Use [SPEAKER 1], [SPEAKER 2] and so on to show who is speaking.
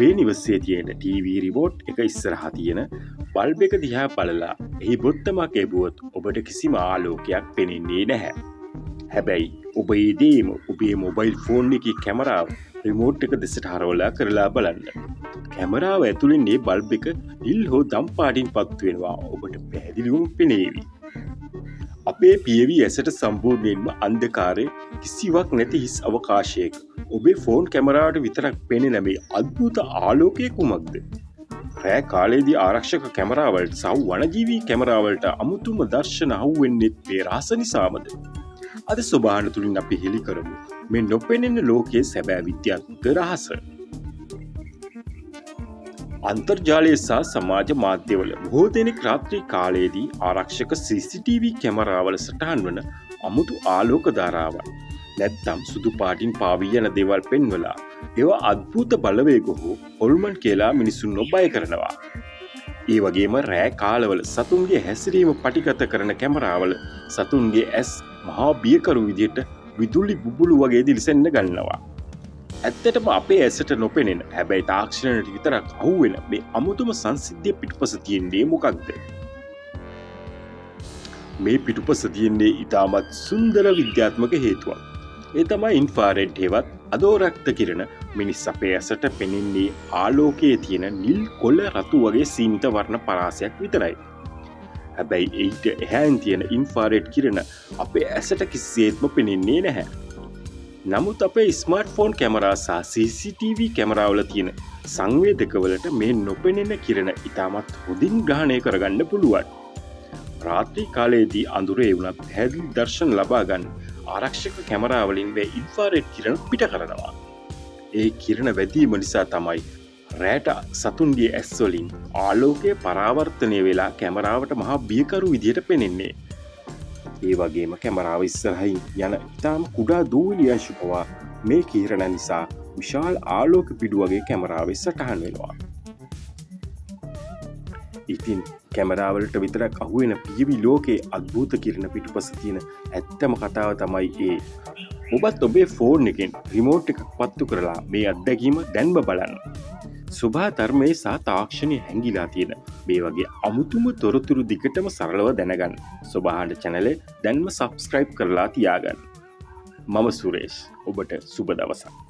[SPEAKER 1] ඔබේ නිවසේ තියෙන ටීවී රිමෝට් එක ඉස්සරහා තියෙන බල්බ් එක දිහා බලලා එහි බොත්තමක් එබුවොත් ඔබට කිසිම ආලෝකයක් පෙනෙන්නේ නැහැ. හැබැයි ඔබ ඒ දේම ඔබේ මොබයිල් ෆෝන් එකේ කැමරාව රිමෝට් එක දෙසට හරවලා කරලා බලන්න. කැමරාව ඇතුළෙන් මේ බල්බ් එක නිල් හෝ දම් පාටින් පත්තු වෙනවා ඔබට පැහැදිලිවම පෙනේවි. අපේ පියවි ඇසට සම්පූර්ණයෙන්ම අන්ධකාරයේ කිසිවක් නැති හිස් අවකාශයක ඔබේ ෆෝන් කැමරාවට විතරක් පෙනෙන මේ අද්භූත ආලෝකය කුමක්ද? රෑ කාලයේදී ආරක්ෂක කැමරාවලට සහ වනජීවී කැමරාවලට අමුතුම දර්ශන අහුවෙන්නේ මේ රහස නිසාමද? අද සොබාන තුලින් අපි හෙළි කරමු මේ නොපෙනෙන ලෝකයේ සැබෑ විද්‍යාත්මක රහස. අන්තර්ජාලය සහ සමාජ මාධ්‍යවල බොහෝ දෙනෙක් රාත්‍රී කාලයේදී ආරක්ෂක CCTV කැමරාවල සටහන් වන අමුතු ආලෝක ධාරාවන් නැත්නම් සුදු පාටින් පාවී යන දේවල් පෙන්වලා ඒවා අద్භූත බලවේග හෝ හොල්මන් කියලා මිනිසුන් නොබය කරනවා. ඒ වගේම රෑ කාලවල සතුන්ගේ හැසිරීම පටිගත කරන කැමරාවල සතුන්ගේ ඇස් මහා බියකරු විදියට විදුලි බුබුලු වගේ දිලිසෙන්න ගන්නවා. ඇත්තටම අපේ ඇසට නොපෙනෙන හැබැයි තාක්ෂණයට විතරක් අහුවෙන මේ අමුතුම සංසිද්ධිය පිටුපස තියෙන්නේ මොකක්ද? මේ පිටුපස තියෙන්නේ ඉතාමත් සුන්දර විද්‍යාත්මක හේතුවක්. ඒ තමයි ඉන්ෆ්‍රාරෙඩ් හේවත් අධෝරක්ත කිරණ මිනිස් අපේ ඇසට පෙනෙන්නේ ආලෝකයේ තියෙන නිල් කොළ රතු වගේ සීමිත වර්ණ පරාසයක් විතරයි. හැබැයි ඊට එහායින් තියෙන ඉන්ෆ්‍රාරෙඩ් කිරණ අපේ ඇසට කිසිසේත්ම පෙනෙන්නේ නැහැ. නමුත් අපේ ස්මාර්ට්ෆෝන් කැමරා සහ CCTV කැමරාවල තියෙන සංවේදකවලට මේ නොපෙනෙන කිරණ ඉතාමත් හොඳින් ග්‍රහණය කරගන්න පුළුවන්. රාත්‍රී කාලයේදී අඳුරේ වුණත් පැහැදිලි දර්ශන ලබා ගන්න ආරක්ෂක කැමරාවලින් මේ ඉන්ෆ්‍රාරෙඩ් කිරණ පිට කරනවා. ඒ කිරණ වැදීම නිසා තමයි රැට සතුන්ගේ ඇස් වලින් ආලෝකය පරාවර්තනය වෙලා කැමරාවට මහා බියකරු විදියට පෙනෙන්නේ. ඒ වගේම කැමරාව ඉස්සරහින් යන ඉතාම කුඩා දූවිලි අංශු පවා මේ කිරණ නිසා විශාල ආලෝක පිඩු වගේ කැමරාවේ සටහන් වෙනවා. ඉතින් කැමරාවලට විතරක් අහුවෙන පියවි ලෝකයේ අద్භූත කිරණ පිටුපස තියෙන ඇත්තම කතාව තමයි ඒ. ඔබත් ඔබේ ෆෝන් එකෙන් රිමෝට් එකක් පත්තු කරලා මේ අත්දැකීම දැන්ම බලන්න. සුභා ධර්මයේ සහ තාක්ෂණයේ හැංගිලා තියෙන මේ වගේ අමුතුම තොරතුරු දිගටම සරලව දැනගන්න සුභාහඬ channel එක දැන්ම subscribe කරලා තියාගන්න. මම සුරේෂ්. ඔබට සුබ දවසක්.